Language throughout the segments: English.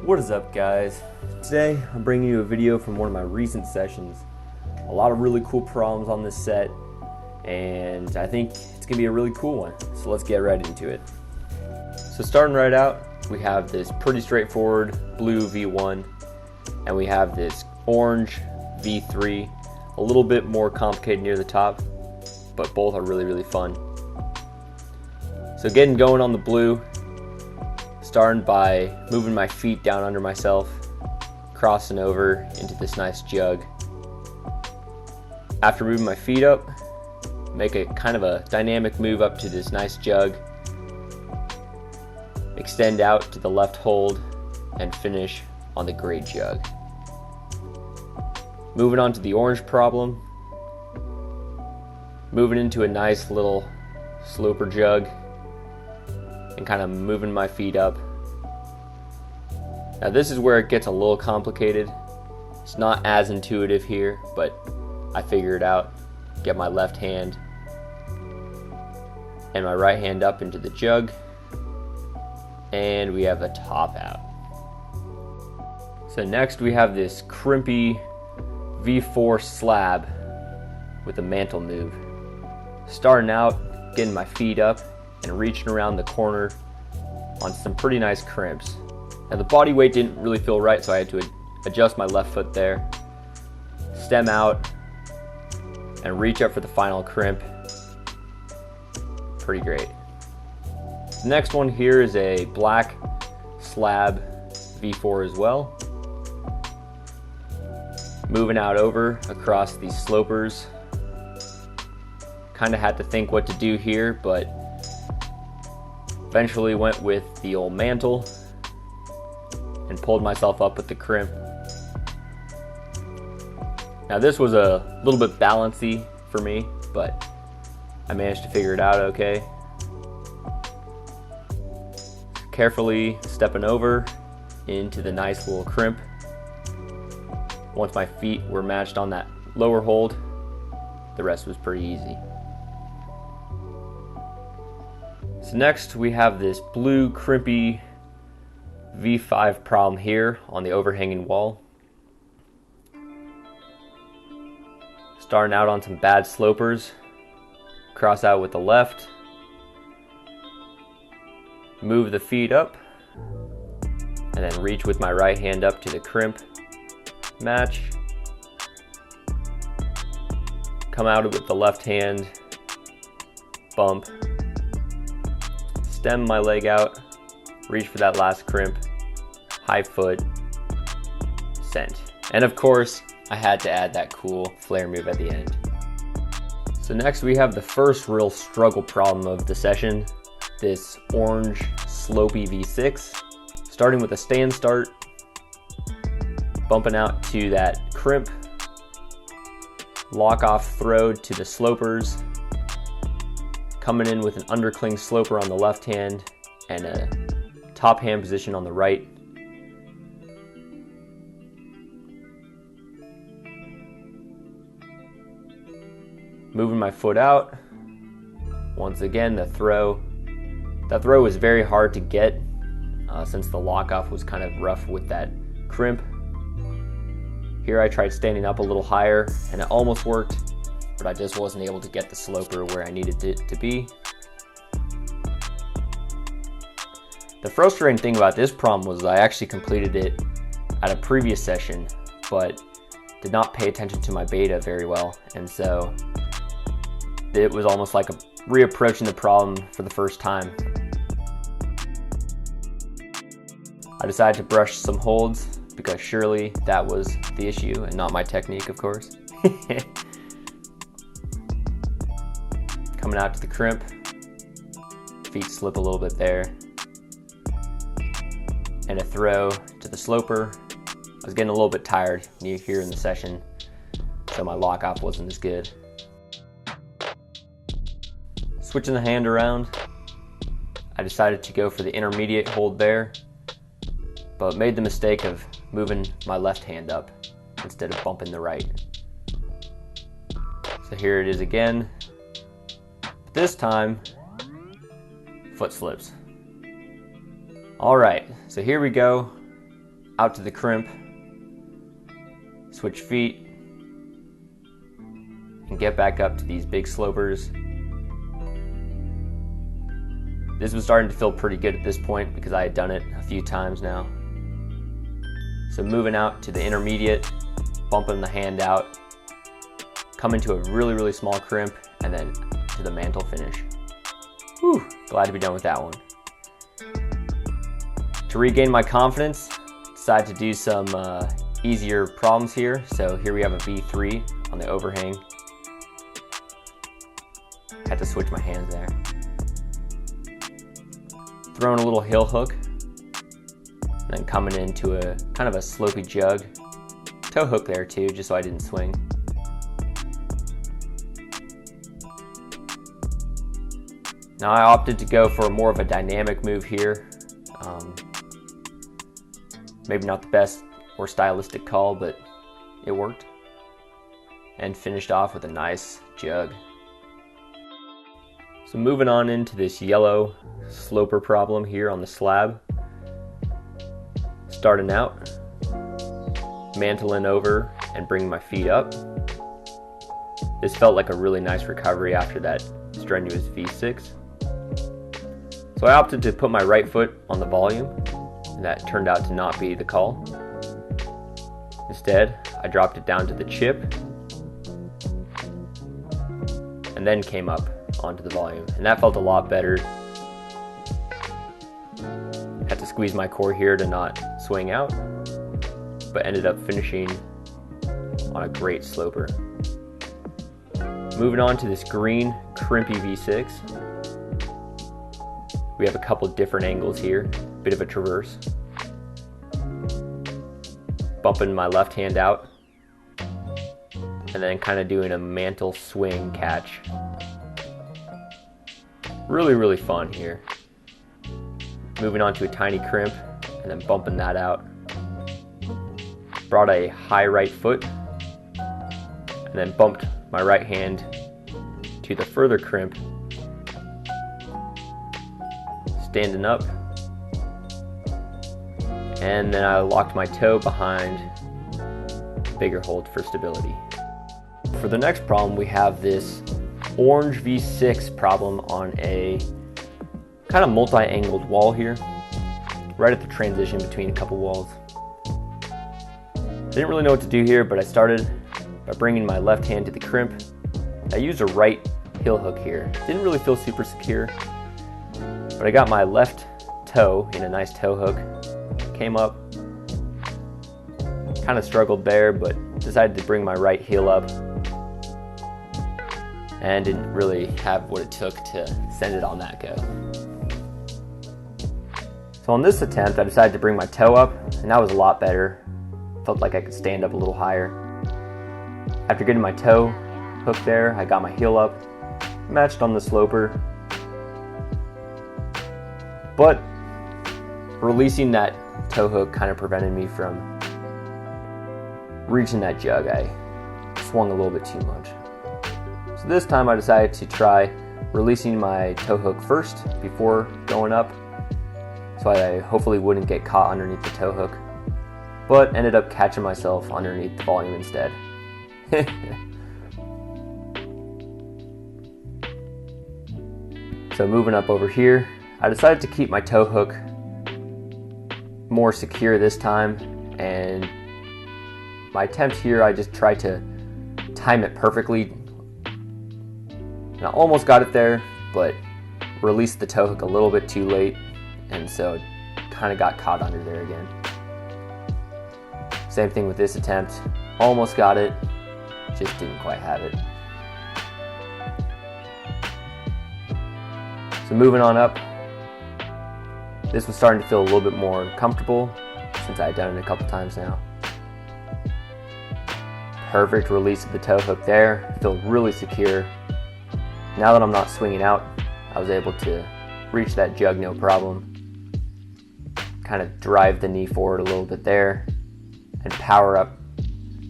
What is up, guys? Today I'm bringing you a video from one of my recent sessions. A lot of really cool problems on this set, and I think it's gonna be a really cool one. So let's get right into it. So starting right out, we have this pretty straightforward blue V1, and we have this orange V3, a little bit more complicated near the top, but both are really fun. So getting going on the blue, starting by moving my feet down under myself, crossing over into this nice jug. After moving my feet up, make a kind of a dynamic move up to this nice jug, extend out to the left hold, and finish on the gray jug. Moving on to the orange problem, moving into a nice little sloper jug, and kind of moving my feet up. Now this is where it gets a little complicated. It's not as intuitive here, but I figure it out. Get my left hand and my right hand up into the jug, and we have a top out. So next we have this crimpy V4 slab with a mantle move. Starting out, getting my feet up and reaching around the corner on some pretty nice crimps. Now the body weight didn't really feel right, so I had to adjust my left foot there. Stem out and reach up for the final crimp. Pretty great. The next one here is a black slab V4 as well. Moving out over across these slopers. Kind of had to think what to do here, but eventually went with the old mantle and pulled myself up with the crimp. Now this was a little bit balancy for me, but I managed to figure it out okay. Carefully stepping over into the nice little crimp. Once my feet were matched on that lower hold, the rest was pretty easy. So next we have this blue crimpy V5 problem here on the overhanging wall. Starting out on some bad slopers, cross out with the left, move the feet up, and then reach with my right hand up to the crimp, match, come out with the left hand, bump, stem my leg out, reach for that last crimp, high foot, sent. And of course, I had to add that cool flare move at the end. So next we have the first real struggle problem of the session, this orange slopey V6. Starting with a stand start, bumping out to that crimp, lock off throw to the slopers, coming in with an undercling sloper on the left hand and a top hand position on the right. Moving my foot out. Once again, the throw. That throw was very hard to get since the lock off was kind of rough with that crimp. Here I tried standing up a little higher and it almost worked, but I just wasn't able to get the sloper where I needed it to be. The frustrating thing about this problem was I actually completed it at a previous session, but did not pay attention to my beta very well, and so it was almost like reapproaching the problem for the first time. I decided to brush some holds because surely that was the issue and not my technique, of course. Coming out to the crimp, feet slip a little bit there, and a throw to the sloper. I was getting a little bit tired here in the session, so my lock off wasn't as good. Switching the hand around, I decided to go for the intermediate hold there, but made the mistake of moving my left hand up instead of bumping the right. So here it is again. This time, foot slips. All right, so here we go. out to the crimp, switch feet, and get back up to these big slopers. This was starting to feel pretty good at this point because I had done it a few times now. So moving out to the intermediate, bumping the hand out, coming to a really small crimp, and then to the mantle finish. Whew, glad to be done with that one. To regain my confidence, decided to do some easier problems here. So here we have a V3 on the overhang. Had to switch my hands there. Throwing a little heel hook, and then coming into a kind of a slopey jug. Toe hook there too, just so I didn't swing. Now I opted to go for more of a dynamic move here. Maybe not the best or stylistic call, but it worked. And finished off with a nice jug. So moving on into this yellow sloper problem here on the slab. Starting out, mantling over and bringing my feet up. This felt like a really nice recovery after that strenuous V6. So I opted to put my right foot on the volume, and that turned out to not be the call. Instead, I dropped it down to the chip, and then came up onto the volume, and that felt a lot better. Had to squeeze my core here to not swing out, but ended up finishing on a great sloper. Moving on to this green crimpy V6. We have a couple different angles here, bit of a traverse. Bumping my left hand out, and then kind of doing a mantle swing catch. Really fun here. Moving on to a tiny crimp, and then bumping that out. Brought a high right foot, and then bumped my right hand to the further crimp. Standing up, and then I locked my toe behind bigger hold for stability. For the next problem, we have this orange V6 problem on a kind of multi-angled wall here, right at the transition between a couple walls. Didn't really know what to do here, but I started by bringing my left hand to the crimp. I used a right heel hook here. Didn't really feel super secure, but I got my left toe in a nice toe hook, came up, kind of struggled there, but decided to bring my right heel up, and didn't really have what it took to send it on that go. So on this attempt, I decided to bring my toe up, and that was a lot better. Felt like I could stand up a little higher. After getting my toe hooked there, I got my heel up, matched on the sloper, but releasing that toe hook kind of prevented me from reaching that jug. I swung a little bit too much. So this time I decided to try releasing my toe hook first before going up, so I hopefully wouldn't get caught underneath the toe hook, but ended up catching myself underneath the volume instead. So moving up over here, I decided to keep my toe hook more secure this time, and my attempt here, I just tried to time it perfectly, and I almost got it there, but released the toe hook a little bit too late, and so it kind of got caught under there again. Same thing with this attempt, almost got it, just didn't quite have it. So moving on up, this was starting to feel a little bit more comfortable since I had done it a couple times now. Perfect release of the toe hook there, feel really secure. Now that I'm not swinging out, I was able to reach that jug no problem. Kind of drive the knee forward a little bit there and power up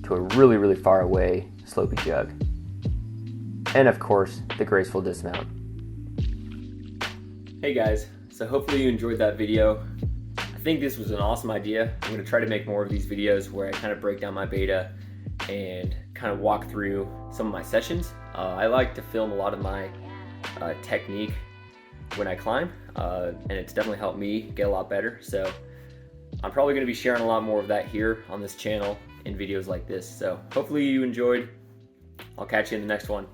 to a really far away slopey jug. And of course, the graceful dismount. Hey guys, so hopefully you enjoyed that video. I think this was an awesome idea. I'm going to try to make more of these videos where I kind of break down my beta and kind of walk through some of my sessions. I like to film a lot of my technique when I climb, and it's definitely helped me get a lot better. So I'm probably going to be sharing a lot more of that here on this channel in videos like this. So hopefully you enjoyed. I'll catch you in the next one.